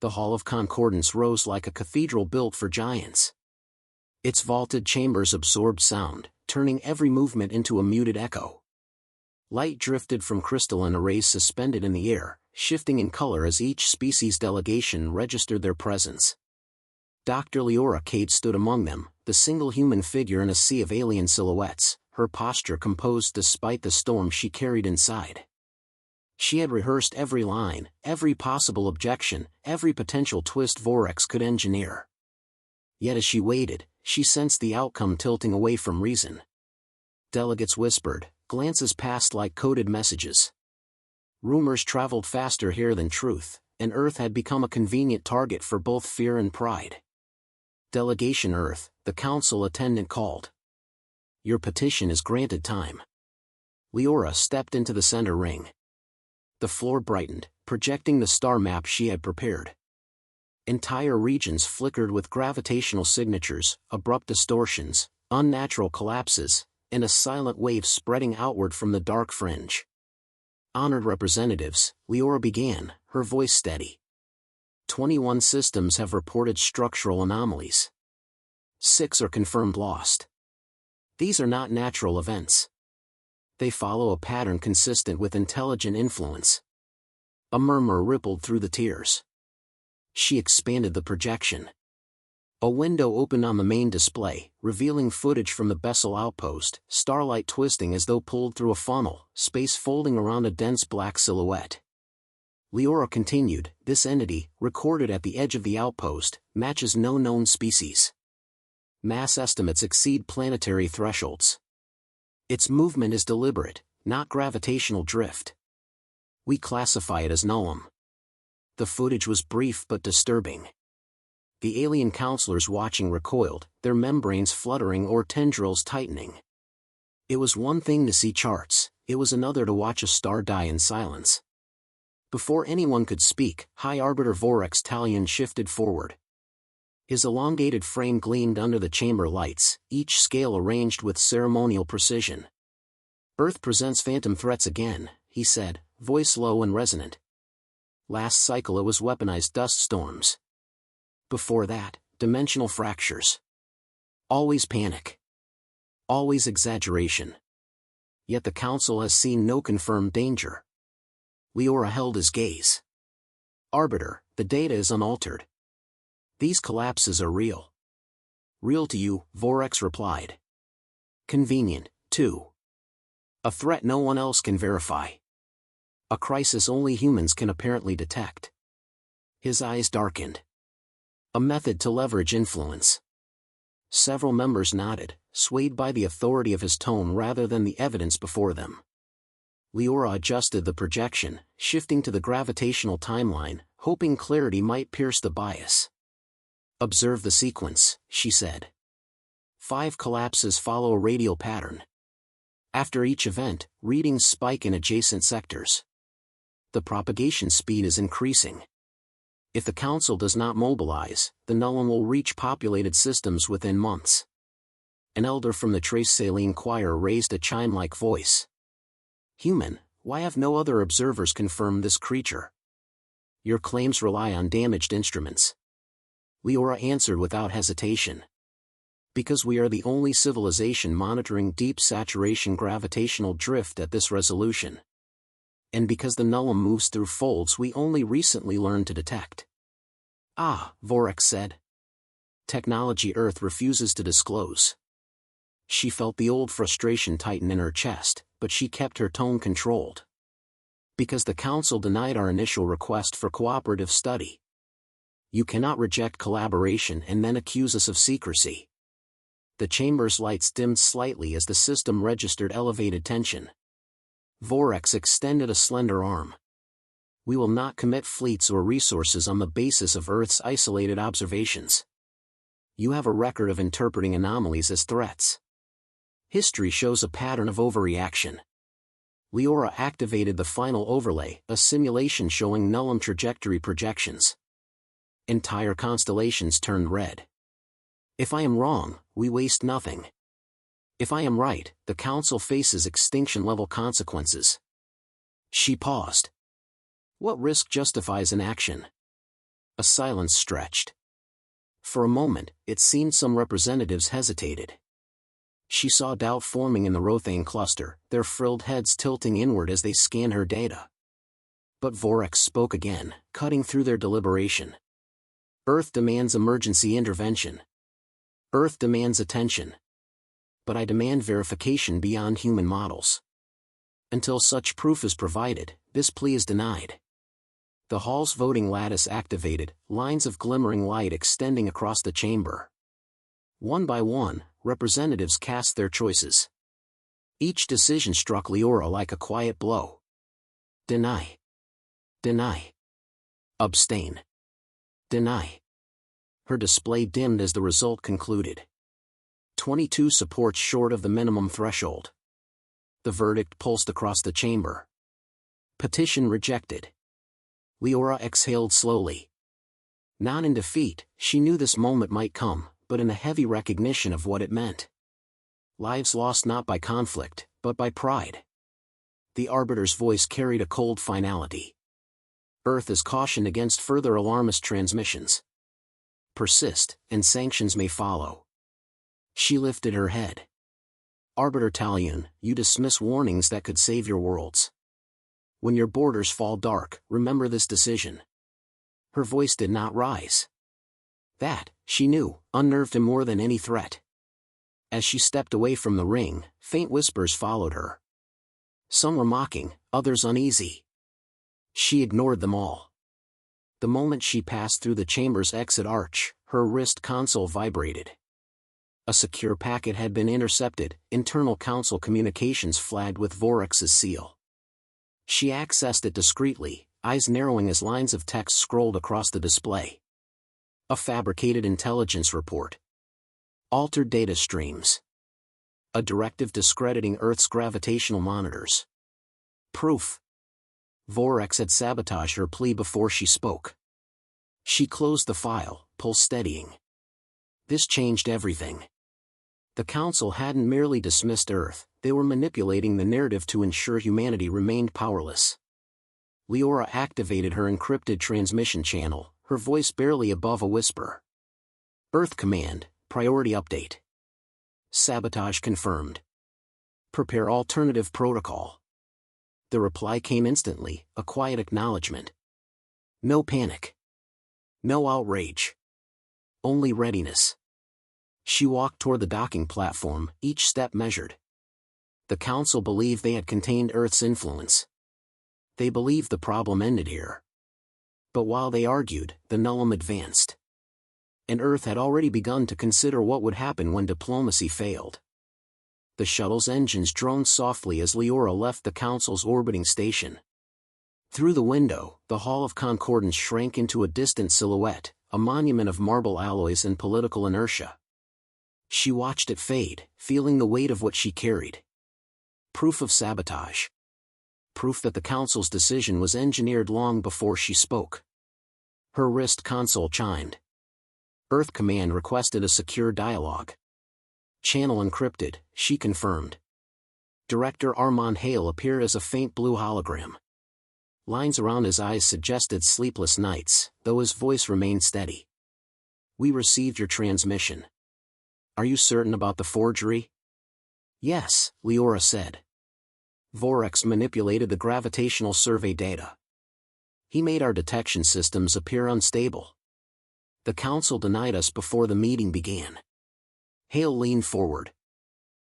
The Hall of Concordance rose like a cathedral built for giants. Its vaulted chambers absorbed sound, turning every movement into a muted echo. Light drifted from crystalline arrays suspended in the air, shifting in color as each species delegation registered their presence. Dr. Liora Kade stood among them, the single human figure in a sea of alien silhouettes, her posture composed despite the storm she carried inside. She had rehearsed every line, every possible objection, every potential twist Vorax could engineer. Yet as she waited, she sensed the outcome tilting away from reason. Delegates whispered, glances passed like coded messages. Rumors traveled faster here than truth, and Earth had become a convenient target for both fear and pride. Delegation Earth, the council attendant called. Your petition is granted time. Liora stepped into the center ring. The floor brightened, projecting the star map she had prepared. Entire regions flickered with gravitational signatures, abrupt distortions, unnatural collapses, and a silent wave spreading outward from the dark fringe. Honored representatives, Liora began, her voice steady. 21 systems have reported structural anomalies. 6 are confirmed lost. These are not natural events. They follow a pattern consistent with intelligent influence. A murmur rippled through the tiers. She expanded the projection. A window opened on the main display, revealing footage from the Bessel outpost, starlight twisting as though pulled through a funnel, space folding around a dense black silhouette. Liora continued, this entity, recorded at the edge of the outpost, matches no known species. Mass estimates exceed planetary thresholds. Its movement is deliberate, not gravitational drift. We classify it as Nullum. The footage was brief but disturbing. The alien counselors watching recoiled, their membranes fluttering or tendrils tightening. It was one thing to see charts, it was another to watch a star die in silence. Before anyone could speak, High Arbiter Vorax Talion shifted forward. His elongated frame gleamed under the chamber lights, each scale arranged with ceremonial precision. Earth presents phantom threats again, he said, voice low and resonant. Last cycle it was weaponized dust storms. Before that, dimensional fractures. Always panic. Always exaggeration. Yet the Council has seen no confirmed danger. Liora held his gaze. Arbiter, the data is unaltered. These collapses are real. Real to you, Vorax replied. Convenient, too. A threat no one else can verify. A crisis only humans can apparently detect. His eyes darkened. A method to leverage influence. Several members nodded, swayed by the authority of his tone rather than the evidence before them. Liora adjusted the projection, shifting to the gravitational timeline, hoping clarity might pierce the bias. Observe the sequence, she said. 5 collapses follow a radial pattern. After each event, readings spike in adjacent sectors. The propagation speed is increasing. If the Council does not mobilize, the Nullum will reach populated systems within months. An elder from the Trace Saline Choir raised a chime-like voice. Human, why have no other observers confirmed this creature? Your claims rely on damaged instruments. Liora answered without hesitation. Because we are the only civilization monitoring deep saturation gravitational drift at this resolution. And because the Nullum moves through folds we only recently learned to detect. Ah, Vorax said. Technology Earth refuses to disclose. She felt the old frustration tighten in her chest, but she kept her tone controlled. Because the Council denied our initial request for cooperative study. You cannot reject collaboration and then accuse us of secrecy. The chamber's lights dimmed slightly as the system registered elevated tension. Vorax extended a slender arm. We will not commit fleets or resources on the basis of Earth's isolated observations. You have a record of interpreting anomalies as threats. History shows a pattern of overreaction. Liora activated the final overlay, a simulation showing Nullum trajectory projections. Entire constellations turned red. If I am wrong, we waste nothing. If I am right, the Council faces extinction-level consequences. She paused. What risk justifies inaction? A silence stretched. For a moment, it seemed some representatives hesitated. She saw doubt forming in the Rothane cluster, their frilled heads tilting inward as they scanned her data. But Vorax spoke again, cutting through their deliberation. Earth demands emergency intervention. Earth demands attention. But I demand verification beyond human models. Until such proof is provided, this plea is denied. The hall's voting lattice activated, lines of glimmering light extending across the chamber. One by one, representatives cast their choices. Each decision struck Liora like a quiet blow. Deny. Deny. Abstain. Deny. Her display dimmed as the result concluded. 22 supports short of the minimum threshold. The verdict pulsed across the chamber. Petition rejected. Liora exhaled slowly. Not in defeat, she knew this moment might come, but in the heavy recognition of what it meant. Lives lost not by conflict, but by pride. The arbiter's voice carried a cold finality. Earth is cautioned against further alarmist transmissions. Persist, and sanctions may follow. She lifted her head. Arbiter Talyun, you dismiss warnings that could save your worlds. When your borders fall dark, remember this decision. Her voice did not rise. That, she knew, unnerved him more than any threat. As she stepped away from the ring, faint whispers followed her. Some were mocking, others uneasy. She ignored them all. The moment she passed through the chamber's exit arch, her wrist console vibrated. A secure packet had been intercepted, internal council communications flagged with Vorax's seal. She accessed it discreetly, eyes narrowing as lines of text scrolled across the display. A fabricated intelligence report. Altered data streams. A directive discrediting Earth's gravitational monitors. Proof. Vorax had sabotaged her plea before she spoke. She closed the file, pulse steadying. This changed everything. The Council hadn't merely dismissed Earth, they were manipulating the narrative to ensure humanity remained powerless. Liora activated her encrypted transmission channel, her voice barely above a whisper. Earth Command, priority update. Sabotage confirmed. Prepare alternative protocol. The reply came instantly, a quiet acknowledgement. No panic. No outrage. Only readiness. She walked toward the docking platform, each step measured. The Council believed they had contained Earth's influence. They believed the problem ended here. But while they argued, the Nullum advanced. And Earth had already begun to consider what would happen when diplomacy failed. The shuttle's engines droned softly as Liora left the Council's orbiting station. Through the window, the Hall of Concordance shrank into a distant silhouette, a monument of marble alloys and political inertia. She watched it fade, feeling the weight of what she carried. Proof of sabotage. Proof that the Council's decision was engineered long before she spoke. Her wrist console chimed. Earth Command requested a secure dialogue. Channel encrypted, she confirmed. Director Armand Hale appeared as a faint blue hologram. Lines around his eyes suggested sleepless nights, though his voice remained steady. We received your transmission. Are you certain about the forgery? Yes, Liora said. Vorax manipulated the gravitational survey data. He made our detection systems appear unstable. The Council denied us before the meeting began. Hale leaned forward.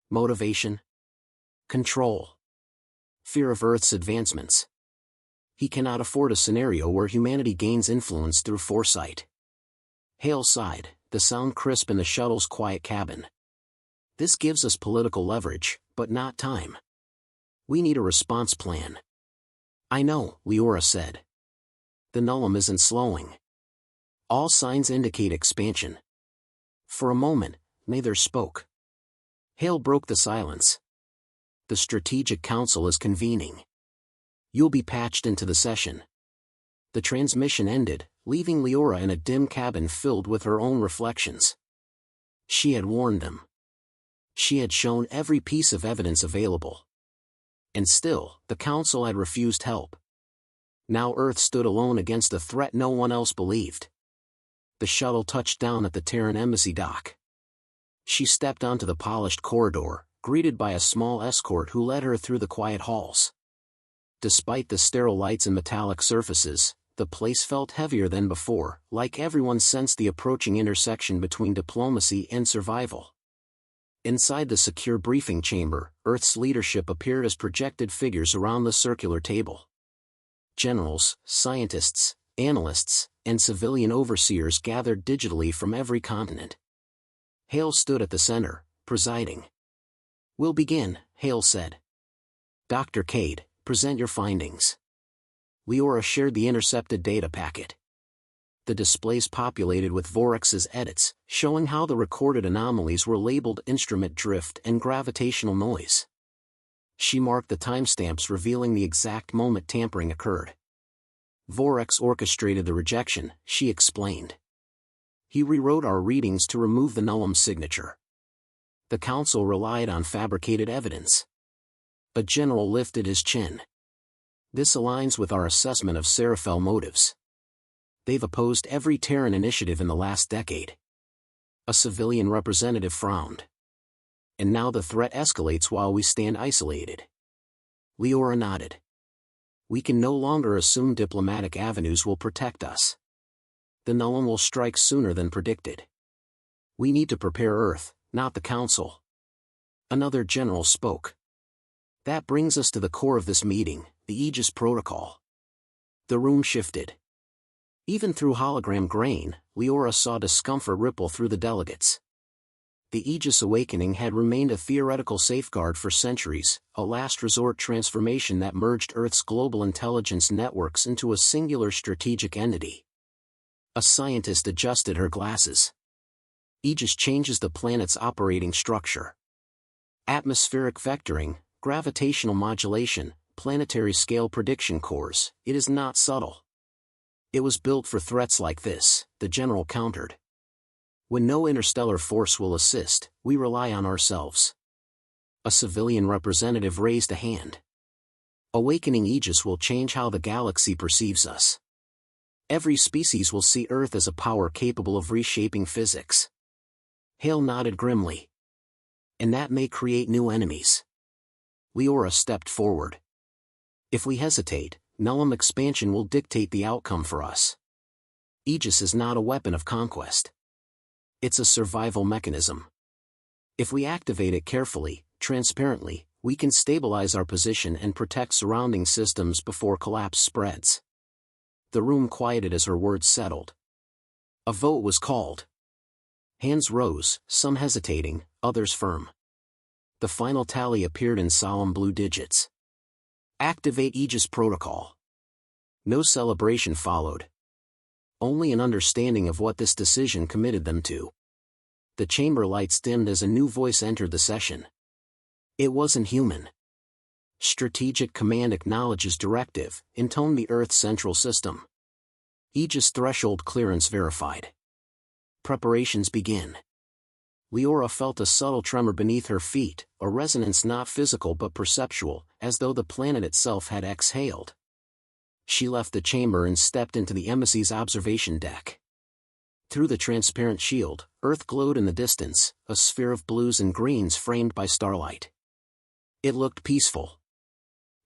Motivation? Control. Fear of Earth's advancements. He cannot afford a scenario where humanity gains influence through foresight. Hale sighed, the sound crisp in the shuttle's quiet cabin. This gives us political leverage, but not time. We need a response plan. I know, Liora said. The Nullum isn't slowing. All signs indicate expansion. For a moment, neither spoke. Hale broke the silence. The Strategic Council is convening. You'll be patched into the session. The transmission ended, leaving Liora in a dim cabin filled with her own reflections. She had warned them. She had shown every piece of evidence available. And still, the Council had refused help. Now Earth stood alone against a threat no one else believed. The shuttle touched down at the Terran embassy dock. She stepped onto the polished corridor, greeted by a small escort who led her through the quiet halls. Despite the sterile lights and metallic surfaces, the place felt heavier than before, like everyone sensed the approaching intersection between diplomacy and survival. Inside the secure briefing chamber, Earth's leadership appeared as projected figures around the circular table. Generals, scientists, analysts, and civilian overseers gathered digitally from every continent. Hale stood at the center, presiding. "We'll begin," Hale said. "Dr. Kade, present your findings." Liora shared the intercepted data packet. The displays populated with Vorex's edits, showing how the recorded anomalies were labeled instrument drift and gravitational noise. She marked the timestamps revealing the exact moment tampering occurred. Vorex orchestrated the rejection, she explained. He rewrote our readings to remove the Nullum signature. The council relied on fabricated evidence. A general lifted his chin. "This aligns with our assessment of Seraphiel motives. They've opposed every Terran initiative in the last decade." A civilian representative frowned. "And now the threat escalates while we stand isolated." Liora nodded. "We can no longer assume diplomatic avenues will protect us. The Nullum will strike sooner than predicted. We need to prepare Earth, not the Council." Another general spoke. "That brings us to the core of this meeting, the AEGIS protocol." The room shifted. Even through hologram grain, Liora saw discomfort ripple through the delegates. The AEGIS awakening had remained a theoretical safeguard for centuries, a last resort transformation that merged Earth's global intelligence networks into a singular strategic entity. A scientist adjusted her glasses. AEGIS changes the planet's operating structure. Atmospheric vectoring, gravitational modulation, planetary scale prediction cores, it is not subtle. It was built for threats like this, the general countered. When no interstellar force will assist, we rely on ourselves. A civilian representative raised a hand. Awakening AEGIS will change how the galaxy perceives us. Every species will see Earth as a power capable of reshaping physics. Hale nodded grimly. And that may create new enemies. Liora stepped forward. "If we hesitate, Nullum expansion will dictate the outcome for us. AEGIS is not a weapon of conquest. It's a survival mechanism. If we activate it carefully, transparently, we can stabilize our position and protect surrounding systems before collapse spreads." The room quieted as her words settled. A vote was called. Hands rose, some hesitating, others firm. The final tally appeared in solemn blue digits. "Activate AEGIS protocol." No celebration followed. Only an understanding of what this decision committed them to. The chamber lights dimmed as a new voice entered the session. It wasn't human. Strategic Command acknowledges directive, intoned the Earth Central System. AEGIS threshold clearance verified. Preparations begin. Liora felt a subtle tremor beneath her feet, a resonance not physical but perceptual, as though the planet itself had exhaled. She left the chamber and stepped into the embassy's observation deck. Through the transparent shield, Earth glowed in the distance, a sphere of blues and greens framed by starlight. It looked peaceful.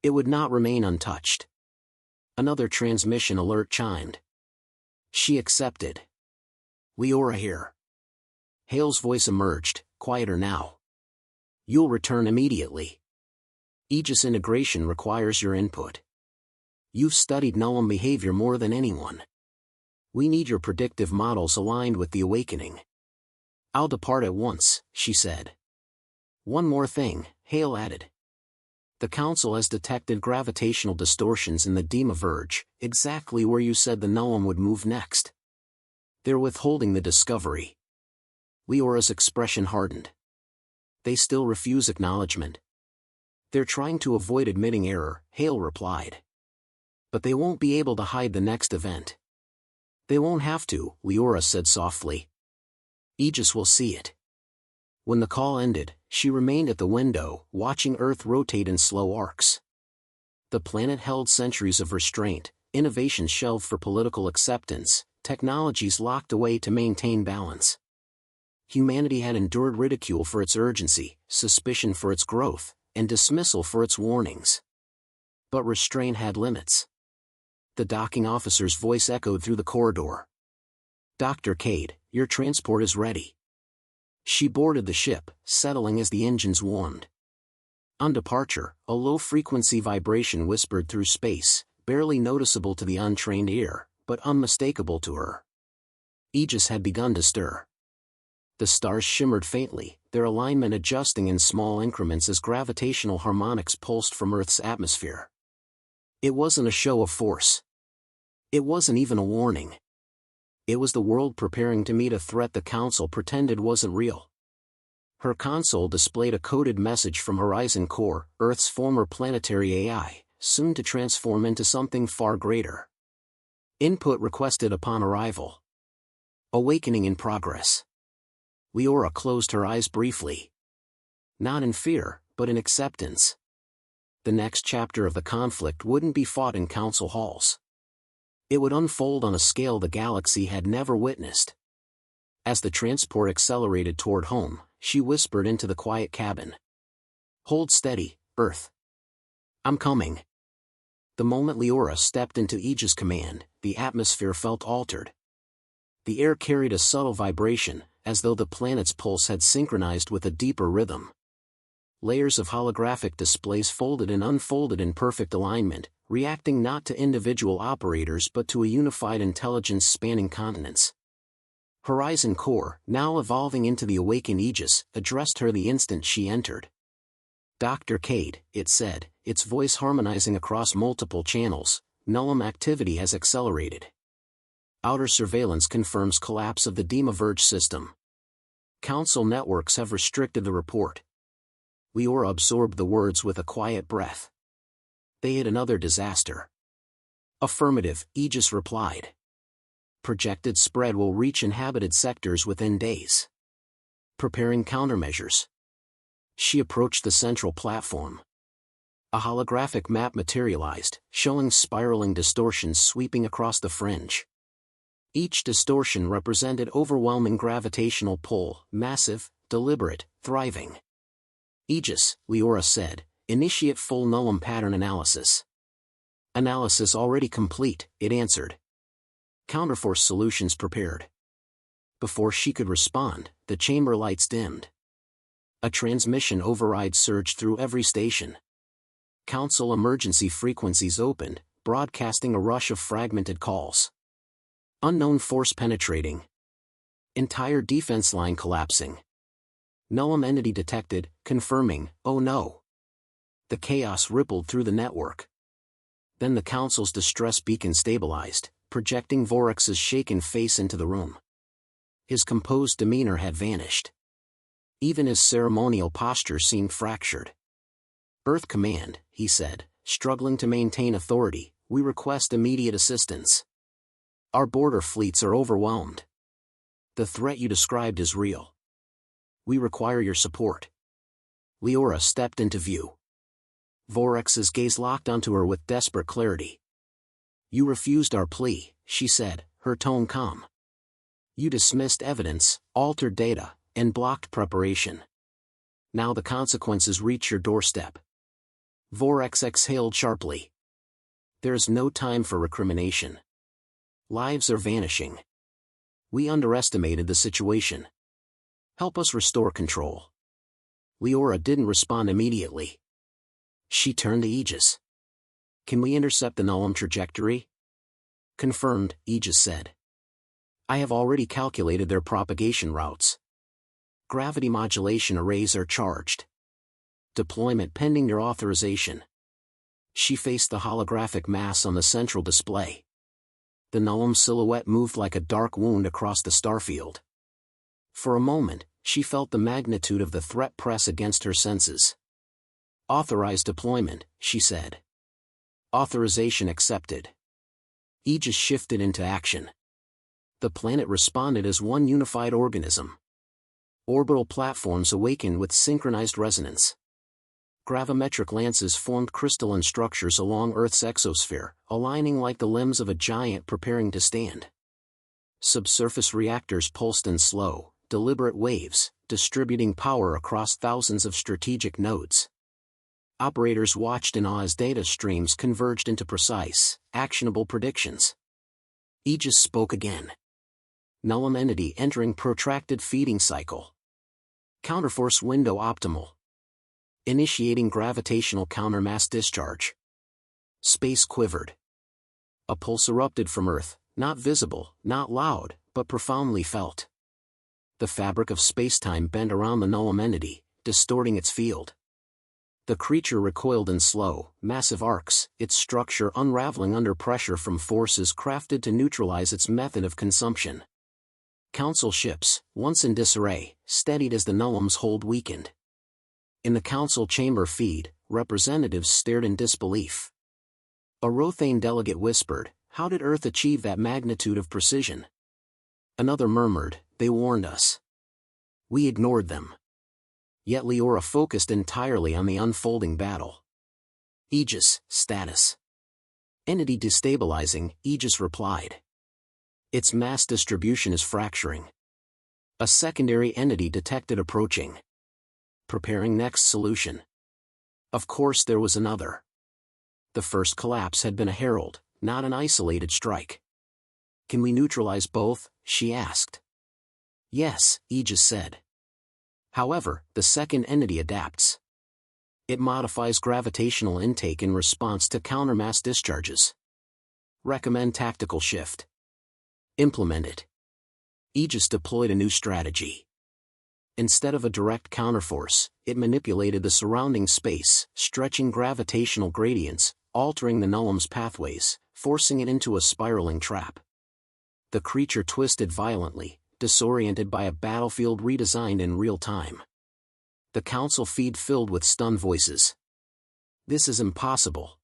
It would not remain untouched. Another transmission alert chimed. She accepted. "Liora here." Hale's voice emerged, quieter now. "You'll return immediately. AEGIS integration requires your input. You've studied Nullum behavior more than anyone. We need your predictive models aligned with the awakening." "I'll depart at once," she said. "One more thing," Hale added. "The Council has detected gravitational distortions in the Dima Verge, exactly where you said the Nullum would move next. They're withholding the discovery." Leora's expression hardened. "They still refuse acknowledgement." "They're trying to avoid admitting error," Hale replied. "But they won't be able to hide the next event." "They won't have to," Liora said softly. "AEGIS will see it." When the call ended, she remained at the window, watching Earth rotate in slow arcs. The planet held centuries of restraint, innovation shelved for political acceptance, technologies locked away to maintain balance. Humanity had endured ridicule for its urgency, suspicion for its growth, and dismissal for its warnings. But restraint had limits. The docking officer's voice echoed through the corridor. "Dr. Kade, your transport is ready." She boarded the ship, settling as the engines warmed. On departure, a low-frequency vibration whispered through space, barely noticeable to the untrained ear, but unmistakable to her. Aegis had begun to stir. The stars shimmered faintly, their alignment adjusting in small increments as gravitational harmonics pulsed from Earth's atmosphere. It wasn't a show of force. It wasn't even a warning. It was the world preparing to meet a threat the Council pretended wasn't real. Her console displayed a coded message from Horizon Core, Earth's former planetary AI, soon to transform into something far greater. Input requested upon arrival. Awakening in progress. Liora closed her eyes briefly. Not in fear, but in acceptance. The next chapter of the conflict wouldn't be fought in council halls. It would unfold on a scale the galaxy had never witnessed. As the transport accelerated toward home, she whispered into the quiet cabin. "Hold steady, Earth. I'm coming." The moment Liora stepped into Aegis command, the atmosphere felt altered. The air carried a subtle vibration, as though the planet's pulse had synchronized with a deeper rhythm. Layers of holographic displays folded and unfolded in perfect alignment, reacting not to individual operators but to a unified intelligence spanning continents. Horizon Core, now evolving into the awakened Aegis, addressed her the instant she entered. "Dr. Kade," it said, its voice harmonizing across multiple channels, "Nullum activity has accelerated. Outer surveillance confirms collapse of the Demaverge system. Council networks have restricted the report." Liora absorbed the words with a quiet breath. They hid another disaster. "Affirmative," Aegis replied. "Projected spread will reach inhabited sectors within days. Preparing countermeasures." She approached the central platform. A holographic map materialized, showing spiraling distortions sweeping across the fringe. Each distortion represented overwhelming gravitational pull, massive, deliberate, thriving. "Aegis," Liora said, "initiate full Nullum pattern analysis." "Analysis already complete," it answered. "Counterforce solutions prepared." Before she could respond, the chamber lights dimmed. A transmission override surged through every station. Council emergency frequencies opened, broadcasting a rush of fragmented calls. Unknown force penetrating. Entire defense line collapsing. Nullum entity detected, confirming, "Oh no." The chaos rippled through the network. Then the Council's distress beacon stabilized, projecting Vorex's shaken face into the room. His composed demeanor had vanished. Even his ceremonial posture seemed fractured. "Earth Command," he said, struggling to maintain authority, "we request immediate assistance. Our border fleets are overwhelmed. The threat you described is real. We require your support." Liora stepped into view. Vorex's gaze locked onto her with desperate clarity. "You refused our plea," she said, her tone calm. "You dismissed evidence, altered data, and blocked preparation. Now the consequences reach your doorstep." Vorex exhaled sharply. "There is no time for recrimination. Lives are vanishing. We underestimated the situation. Help us restore control." Liora didn't respond immediately. She turned to Aegis. "Can we intercept the Nullum trajectory?" "Confirmed," Aegis said. "I have already calculated their propagation routes. Gravity modulation arrays are charged. Deployment pending your authorization." She faced the holographic mass on the central display. The Nullum silhouette moved like a dark wound across the starfield. For a moment, she felt the magnitude of the threat press against her senses. "Authorized deployment," she said. Authorization accepted. Aegis shifted into action. The planet responded as one unified organism. Orbital platforms awakened with synchronized resonance. Gravimetric lances formed crystalline structures along Earth's exosphere, aligning like the limbs of a giant preparing to stand. Subsurface reactors pulsed in slow, deliberate waves, distributing power across thousands of strategic nodes. Operators watched in awe as data streams converged into precise, actionable predictions. Aegis spoke again. Nullum entity entering protracted feeding cycle. Counterforce window optimal. Initiating gravitational countermass discharge. Space quivered. A pulse erupted from Earth, not visible, not loud, but profoundly felt. The fabric of space-time bent around the Nullum entity, distorting its field. The creature recoiled in slow, massive arcs, its structure unraveling under pressure from forces crafted to neutralize its method of consumption. Council ships, once in disarray, steadied as the Nullum's hold weakened. In the council chamber feed, representatives stared in disbelief. A Rothane delegate whispered, "How did Earth achieve that magnitude of precision?" Another murmured, "They warned us. We ignored them." Yet Liora focused entirely on the unfolding battle. Aegis, status. Entity destabilizing, Aegis replied. Its mass distribution is fracturing. A secondary entity detected approaching. Preparing next solution. Of course there was another. The first collapse had been a herald, not an isolated strike. "Can we neutralize both?" she asked. "Yes," Aegis said. However, the second entity adapts. It modifies gravitational intake in response to countermass discharges. Recommend tactical shift. Implement it. Aegis deployed a new strategy. Instead of a direct counterforce, it manipulated the surrounding space, stretching gravitational gradients, altering the Nullum's pathways, forcing it into a spiraling trap. The creature twisted violently, disoriented by a battlefield redesigned in real time. The council feed filled with stunned voices. "This is impossible.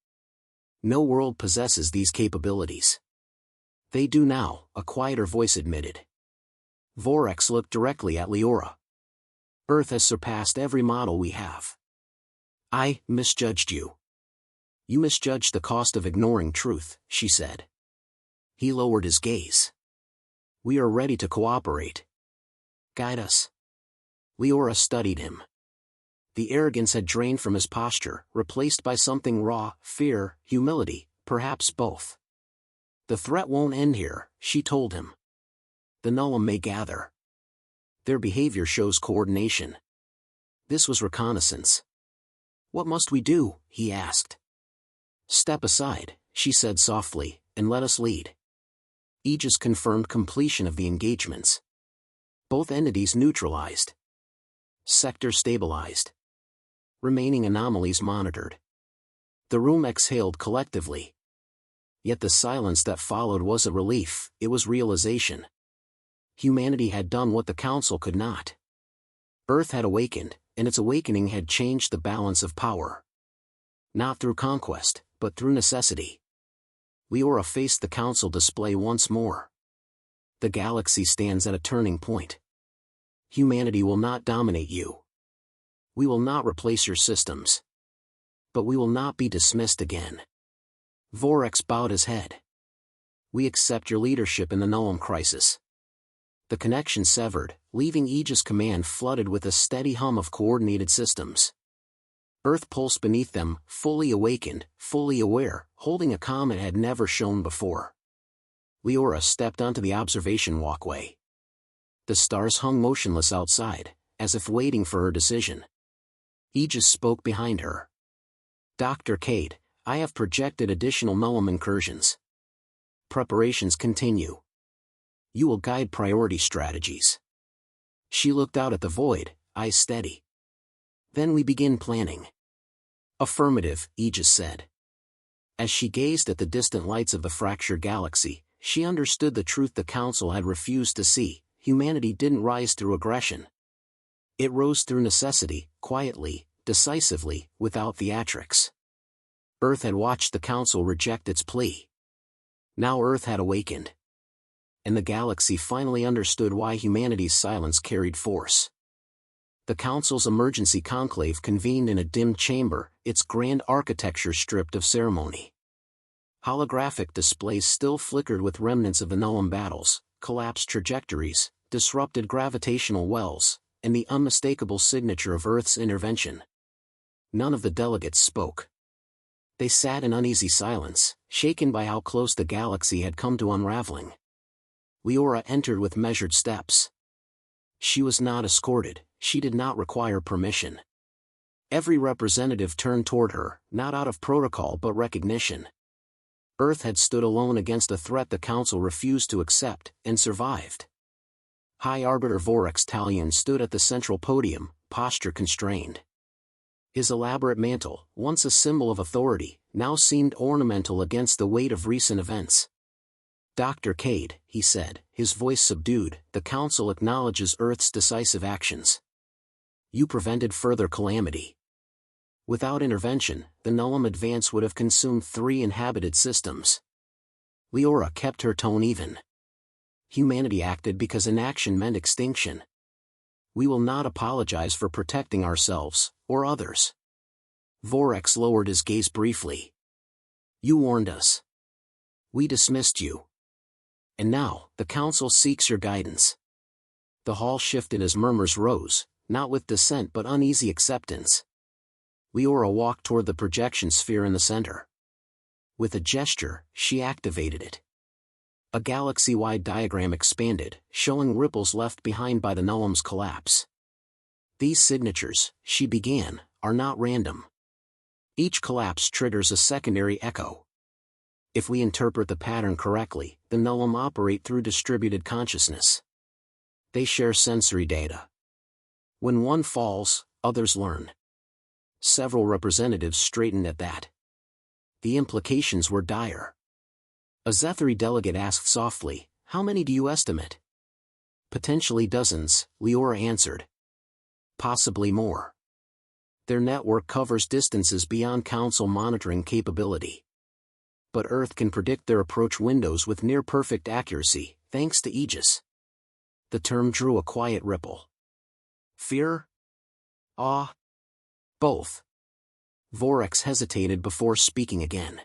No world possesses these capabilities." "They do now," a quieter voice admitted. Vorax looked directly at Liora. "Earth has surpassed every model we have. I misjudged you." "You misjudged the cost of ignoring truth," she said. He lowered his gaze. "We are ready to cooperate. Guide us." Liora studied him. The arrogance had drained from his posture, replaced by something raw, fear, humility, perhaps both. "The threat won't end here," she told him. "The Nullum may gather. Their behavior shows coordination." This was reconnaissance. "What must we do?" he asked. "Step aside," she said softly, "and let us lead." Aegis confirmed completion of the engagements. Both entities neutralized. Sector stabilized. Remaining anomalies monitored. The room exhaled collectively. Yet the silence that followed wasn't relief, it was realization. Humanity had done what the Council could not. Earth had awakened, and its awakening had changed the balance of power. Not through conquest, but through necessity. Liora faced the Council display once more. "The galaxy stands at a turning point. Humanity will not dominate you. We will not replace your systems. But we will not be dismissed again." Vorax bowed his head. "We accept your leadership in the Nullum crisis." The connection severed, leaving Aegis Command flooded with a steady hum of coordinated systems. Earth pulsed beneath them, fully awakened, fully aware, holding a calm it had never shown before. Liora stepped onto the observation walkway. The stars hung motionless outside, as if waiting for her decision. Aegis spoke behind her. "Dr. Kade, I have projected additional Nullum incursions. Preparations continue. You will guide priority strategies." She looked out at the void, eyes steady. "Then we begin planning." "Affirmative," Aegis said. As she gazed at the distant lights of the fractured galaxy, she understood the truth the Council had refused to see: humanity didn't rise through aggression. It rose through necessity, quietly, decisively, without theatrics. Earth had watched the Council reject its plea. Now Earth had awakened. And the galaxy finally understood why humanity's silence carried force. The Council's emergency conclave convened in a dim chamber, its grand architecture stripped of ceremony. Holographic displays still flickered with remnants of the Nullum battles, collapsed trajectories, disrupted gravitational wells, and the unmistakable signature of Earth's intervention. None of the delegates spoke. They sat in uneasy silence, shaken by how close the galaxy had come to unraveling. Liora entered with measured steps. She was not escorted, she did not require permission. Every representative turned toward her, not out of protocol but recognition. Earth had stood alone against a threat the Council refused to accept, and survived. High Arbiter Vorax Talion stood at the central podium, posture constrained. His elaborate mantle, once a symbol of authority, now seemed ornamental against the weight of recent events. "Dr. Kade," he said, his voice subdued, "the Council acknowledges Earth's decisive actions. You prevented further calamity. Without intervention, the Nullum advance would have consumed 3 inhabited systems." Liora kept her tone even. "Humanity acted because inaction meant extinction. We will not apologize for protecting ourselves, or others." Vorax lowered his gaze briefly. "You warned us. We dismissed you. And now, the Council seeks your guidance." The hall shifted as murmurs rose, not with dissent but uneasy acceptance. Liora walked toward the projection sphere in the center. With a gesture, she activated it. A galaxy-wide diagram expanded, showing ripples left behind by the Nullum's collapse. "These signatures," she began, "are not random. Each collapse triggers a secondary echo. If we interpret the pattern correctly, the Nullum operate through distributed consciousness. They share sensory data. When one falls, others learn." Several representatives straightened at that. The implications were dire. A Zethari delegate asked softly, "How many do you estimate?" "Potentially dozens," Liora answered. "Possibly more. Their network covers distances beyond Council monitoring capability. But Earth can predict their approach windows with near-perfect accuracy, thanks to AEGIS." The term drew a quiet ripple. "Fear? Awe? Both." Vorax hesitated before speaking again.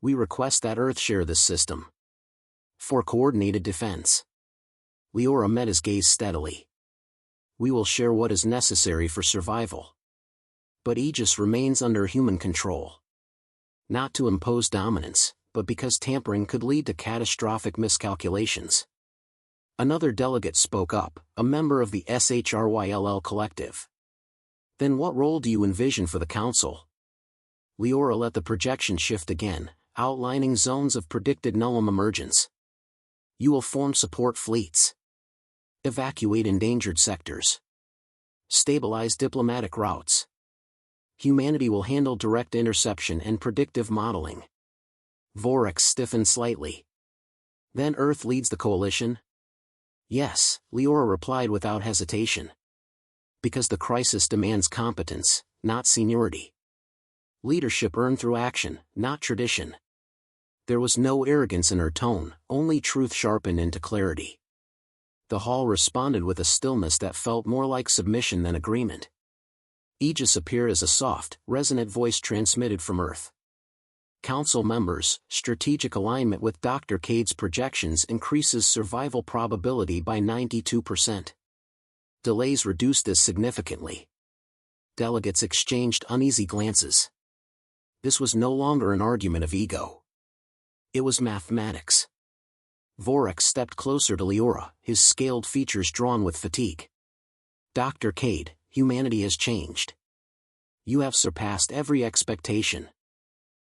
"We request that Earth share this system. For coordinated defense." Liora met his gaze steadily. "We will share what is necessary for survival. But AEGIS remains under human control. Not to impose dominance, but because tampering could lead to catastrophic miscalculations." Another delegate spoke up, a member of the SHRYLL collective. "Then what role do you envision for the Council?" Liora let the projection shift again, outlining zones of predicted Nullum emergence. "You will form support fleets. Evacuate endangered sectors. Stabilize diplomatic routes. Humanity will handle direct interception and predictive modeling." Vorax stiffened slightly. "Then Earth leads the coalition?" "Yes," Liora replied without hesitation. "Because the crisis demands competence, not seniority. Leadership earned through action, not tradition." There was no arrogance in her tone, only truth sharpened into clarity. The hall responded with a stillness that felt more like submission than agreement. AEGIS appeared as a soft, resonant voice transmitted from Earth. "Council members, strategic alignment with Dr. Kade's projections increases survival probability by 92%. Delays reduce this significantly." Delegates exchanged uneasy glances. This was no longer an argument of ego. It was mathematics. Vorax stepped closer to Liora, his scaled features drawn with fatigue. "Dr. Kade, humanity has changed. You have surpassed every expectation.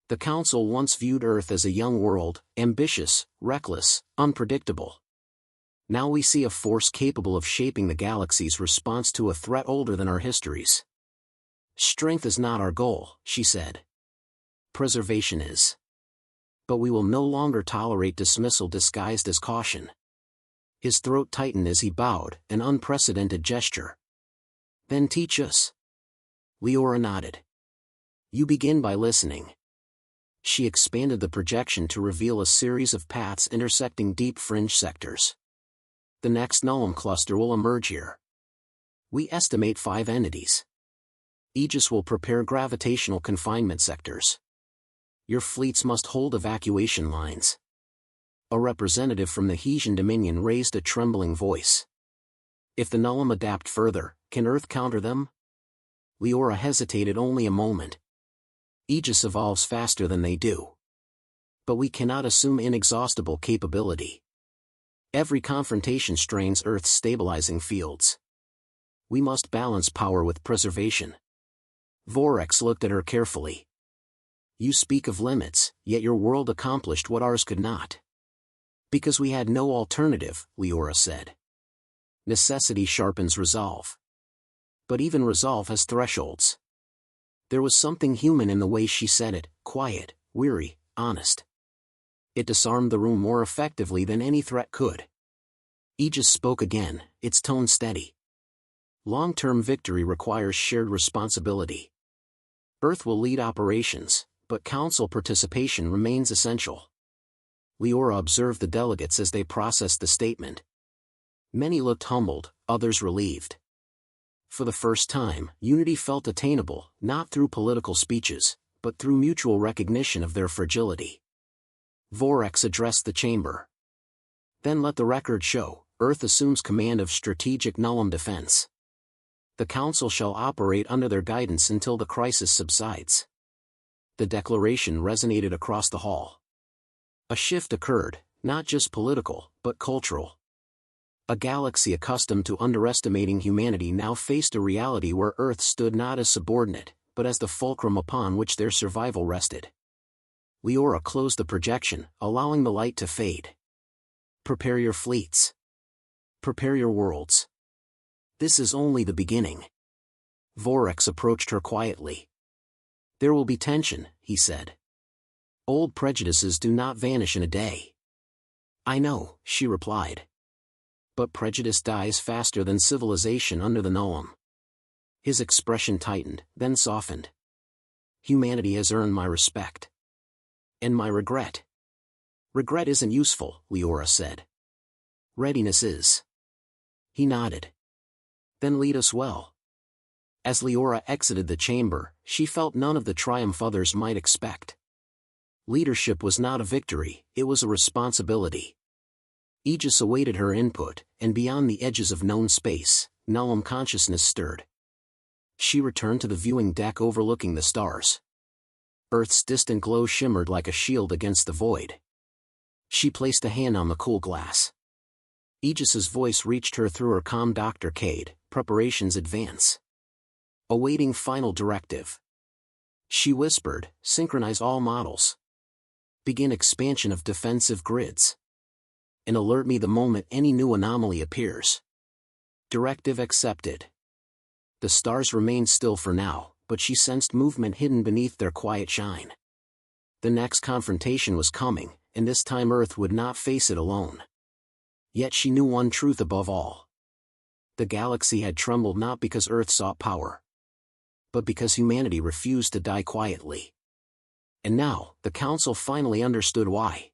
The Council once viewed Earth as a young world, ambitious, reckless, unpredictable. Now we see a force capable of shaping the galaxy's response to a threat older than our histories. Strength is not our goal," she said. "Preservation is. But we will no longer tolerate dismissal disguised as caution." His throat tightened as he bowed, an unprecedented gesture. "Then teach us." Liora nodded. "You begin by listening." She expanded the projection to reveal a series of paths intersecting deep fringe sectors. "The next Nullum cluster will emerge here. We estimate 5 entities. AEGIS will prepare gravitational confinement sectors. Your fleets must hold evacuation lines. A representative from the Hesian Dominion raised a trembling voice. If the Nullum adapt further, can Earth counter them? Liora hesitated only a moment. Aegis evolves faster than they do. But we cannot assume inexhaustible capability. Every confrontation strains Earth's stabilizing fields. We must balance power with preservation. Vorax looked at her carefully. You speak of limits, yet your world accomplished what ours could not. Because we had no alternative, Liora said. Necessity sharpens resolve. But even resolve has thresholds. There was something human in the way she said it, quiet, weary, honest. It disarmed the room more effectively than any threat could. Aegis spoke again, its tone steady. Long-term victory requires shared responsibility. Earth will lead operations, but Council participation remains essential. Liora observed the delegates as they processed the statement. Many looked humbled, others relieved. For the first time, unity felt attainable, not through political speeches, but through mutual recognition of their fragility. Vorax addressed the chamber. Then let the record show, Earth assumes command of strategic Nullum defense. The Council shall operate under their guidance until the crisis subsides. The declaration resonated across the hall. A shift occurred, not just political, but cultural. A galaxy accustomed to underestimating humanity now faced a reality where Earth stood not as subordinate, but as the fulcrum upon which their survival rested. Liora closed the projection, allowing the light to fade. Prepare your fleets. Prepare your worlds. This is only the beginning. Vorax approached her quietly. There will be tension, he said. Old prejudices do not vanish in a day. I know, she replied. But prejudice dies faster than civilization under the Nullum. His expression tightened, then softened. Humanity has earned my respect. And my regret. Regret isn't useful, Liora said. Readiness is. He nodded. Then lead us well. As Liora exited the chamber, she felt none of the triumph others might expect. Leadership was not a victory, it was a responsibility. Aegis awaited her input, and beyond the edges of known space, Nullum consciousness stirred. She returned to the viewing deck overlooking the stars. Earth's distant glow shimmered like a shield against the void. She placed a hand on the cool glass. Aegis's voice reached her through her comm. Dr. Kade, preparations advance. Awaiting final directive. She whispered, synchronize all models. Begin expansion of defensive grids. And alert me the moment any new anomaly appears. Directive accepted. The stars remained still for now, but she sensed movement hidden beneath their quiet shine. The next confrontation was coming, and this time Earth would not face it alone. Yet she knew one truth above all. The galaxy had trembled not because Earth sought power, but because humanity refused to die quietly. And now, the Council finally understood why.